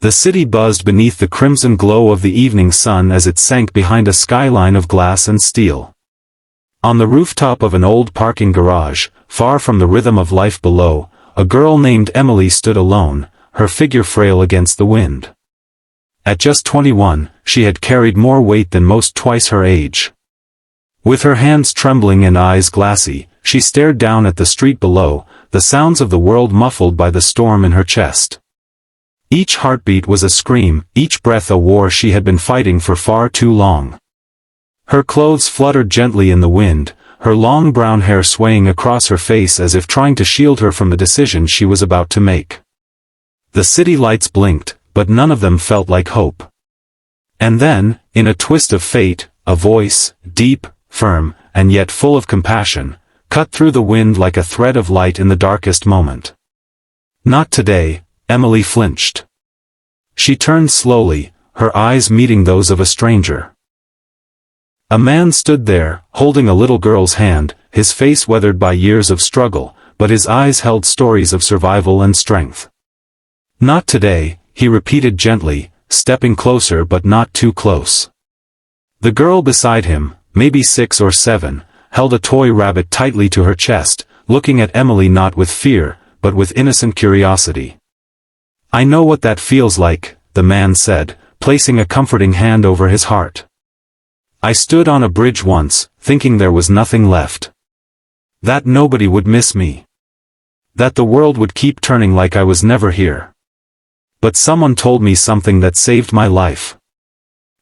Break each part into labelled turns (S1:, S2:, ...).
S1: The city buzzed beneath the crimson glow of the evening sun as it sank behind a skyline of glass and steel. On the rooftop of an old parking garage, far from the rhythm of life below, a girl named Emily stood alone, her figure frail against the wind. At just 21, she had carried more weight than most twice her age. With her hands trembling and eyes glassy, she stared down at the street below, the sounds of the world muffled by the storm in her chest. Each heartbeat was a scream, each breath a war she had been fighting for far too long. Her clothes fluttered gently in the wind, her long brown hair swaying across her face as if trying to shield her from the decision she was about to make. The city lights blinked, but none of them felt like hope. And then, in a twist of fate, a voice, deep, firm, and yet full of compassion, cut through the wind like a thread of light in the darkest moment. "Not today," Emily flinched. She turned slowly, her eyes meeting those of a stranger. A man stood there, holding a little girl's hand, his face weathered by years of struggle, but his eyes held stories of survival and strength. "Not today," he repeated gently, stepping closer but not too close. The girl beside him, maybe 6 or 7, held a toy rabbit tightly to her chest, looking at Emily not with fear, but with innocent curiosity. "I know what that feels like," the man said, placing a comforting hand over his heart. "I stood on a bridge once, thinking there was nothing left. That nobody would miss me. That the world would keep turning like I was never here. But someone told me something that saved my life.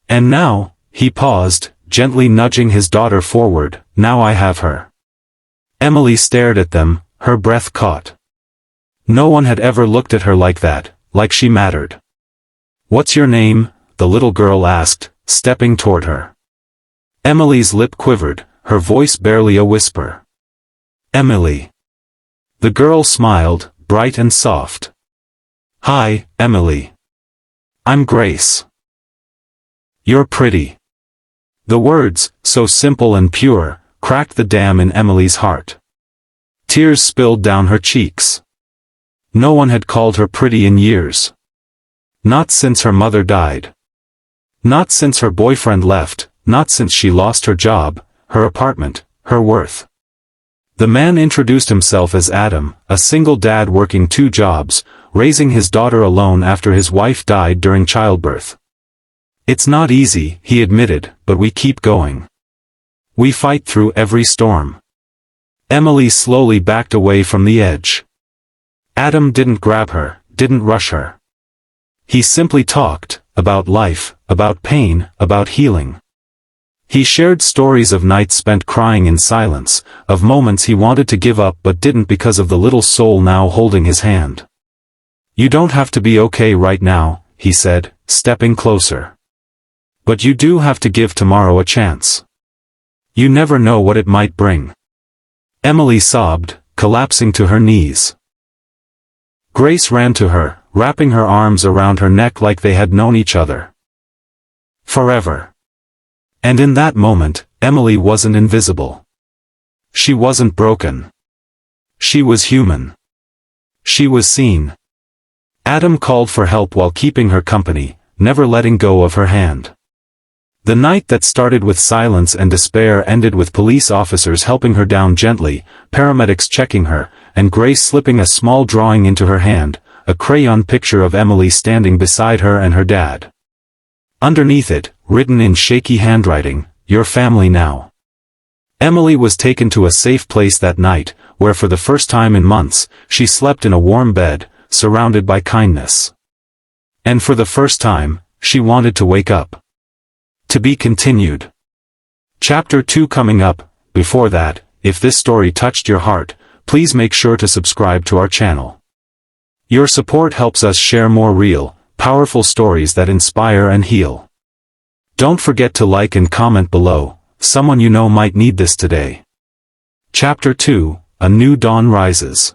S1: And now," he paused, gently nudging his daughter forward, "now I have her." Emily stared at them, her breath caught. No one had ever looked at her like that, like she mattered. "What's your name?" the little girl asked, stepping toward her. Emily's lip quivered, her voice barely a whisper. "Emily." The girl smiled, bright and soft. "Hi, Emily. I'm Grace." "You're pretty." The words, so simple and pure, cracked the dam in Emily's heart. Tears spilled down her cheeks. No one had called her pretty in years. Not since her mother died. Not since her boyfriend left, not since she lost her job, her apartment, her worth. The man introduced himself as Adam, a single dad working 2 jobs, raising his daughter alone after his wife died during childbirth. "It's not easy," he admitted, "but we keep going. We fight through every storm." Emily slowly backed away from the edge. Adam didn't grab her, didn't rush her. He simply talked, about life, about pain, about healing. He shared stories of nights spent crying in silence, of moments he wanted to give up but didn't because of the little soul now holding his hand. "You don't have to be okay right now," he said, stepping closer. "But you do have to give tomorrow a chance. You never know what it might bring." Emily sobbed, collapsing to her knees. Grace ran to her, wrapping her arms around her neck like they had known each other forever. And in that moment, Emily wasn't invisible. She wasn't broken. She was human. She was seen. Adam called for help while keeping her company, never letting go of her hand. The night that started with silence and despair ended with police officers helping her down gently, paramedics checking her, and Grace slipping a small drawing into her hand, a crayon picture of Emily standing beside her and her dad. Underneath it, written in shaky handwriting, "Your family now." Emily was taken to a safe place that night, where for the first time in months, she slept in a warm bed, surrounded by kindness. And for the first time, she wanted to wake up. To be continued. Chapter 2 coming up. Before that, if this story touched your heart, please make sure to subscribe to our channel. Your support helps us share more real, powerful stories that inspire and heal. Don't forget to like and comment below, someone you know might need this today. Chapter 2, A New Dawn Rises.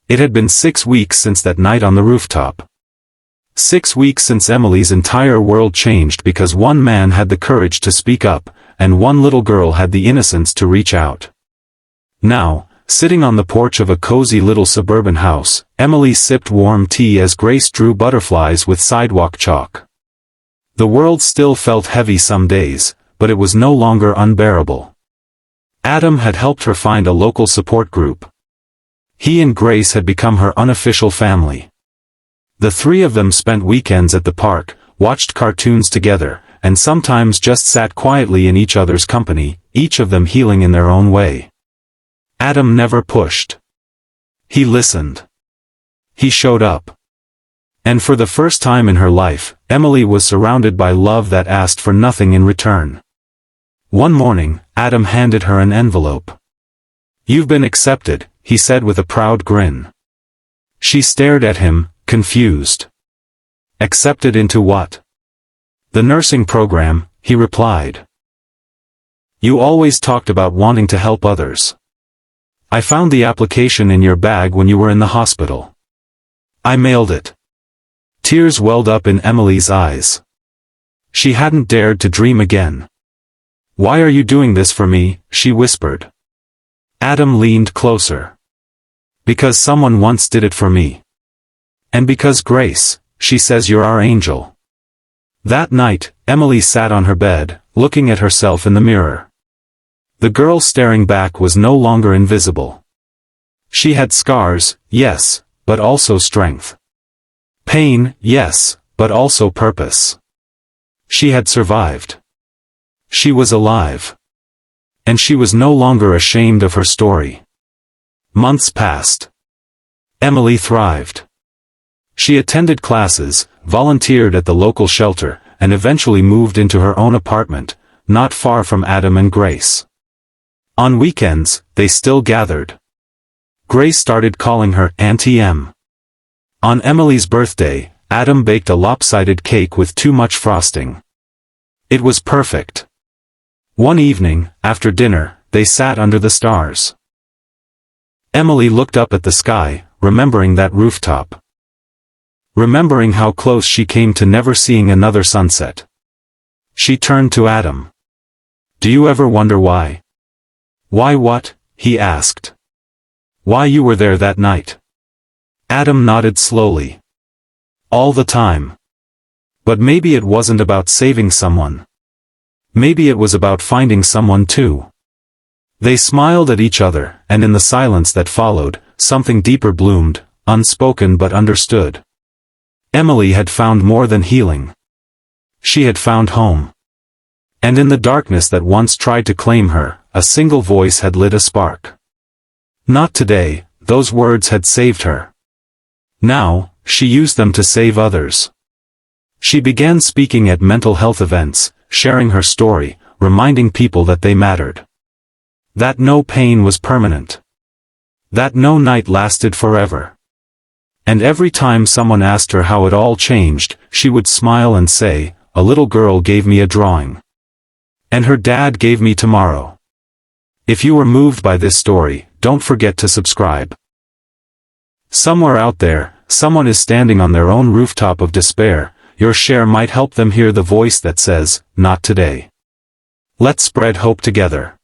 S1: It had been 6 weeks since that night on the rooftop. 6 weeks since Emily's entire world changed because one man had the courage to speak up, and one little girl had the innocence to reach out. Now, Sitting on the porch of a cozy little suburban house, Emily sipped warm tea as Grace drew butterflies with sidewalk chalk. The world still felt heavy some days, but it was no longer unbearable. Adam had helped her find a local support group. He and Grace had become her unofficial family. The three of them spent weekends at the park, watched cartoons together, and sometimes just sat quietly in each other's company, each of them healing in their own way. Adam never pushed. He listened. He showed up. And for the first time in her life, Emily was surrounded by love that asked for nothing in return. One morning, Adam handed her an envelope. "You've been accepted," he said with a proud grin. She stared at him, confused. "Accepted into what?" "The nursing program," he replied. "You always talked about wanting to help others. I found the application in your bag when you were in the hospital. I mailed it." Tears welled up in Emily's eyes. She hadn't dared to dream again. "Why are you doing this for me?" she whispered. Adam leaned closer. "Because someone once did it for me. And because Grace, she says you're our angel." That night, Emily sat on her bed, looking at herself in the mirror. The girl staring back was no longer invisible. She had scars, yes, but also strength. Pain, yes, but also purpose. She had survived. She was alive. And she was no longer ashamed of her story. Months passed. Emily thrived. She attended classes, volunteered at the local shelter, and eventually moved into her own apartment, not far from Adam and Grace. On weekends, they still gathered. Grace started calling her Auntie M. On Emily's birthday, Adam baked a lopsided cake with too much frosting. It was perfect. One evening, after dinner, they sat under the stars. Emily looked up at the sky, remembering that rooftop. Remembering how close she came to never seeing another sunset. She turned to Adam. "Do you ever wonder why?" "Why what?" he asked. "Why you were there that night?" Adam nodded slowly. "All the time. But maybe it wasn't about saving someone. Maybe it was about finding someone too." They smiled at each other, and in the silence that followed, something deeper bloomed, unspoken but understood. Emily had found more than healing. She had found home. And in the darkness that once tried to claim her, a single voice had lit a spark. Not today, those words had saved her. Now, she used them to save others. She began speaking at mental health events, sharing her story, reminding people that they mattered. That no pain was permanent. That no night lasted forever. And every time someone asked her how it all changed, she would smile and say, "A little girl gave me a drawing. And her dad gave me tomorrow." If you were moved by this story, don't forget to subscribe. Somewhere out there, someone is standing on their own rooftop of despair. Your share might help them hear the voice that says, "Not today." Let's spread hope together.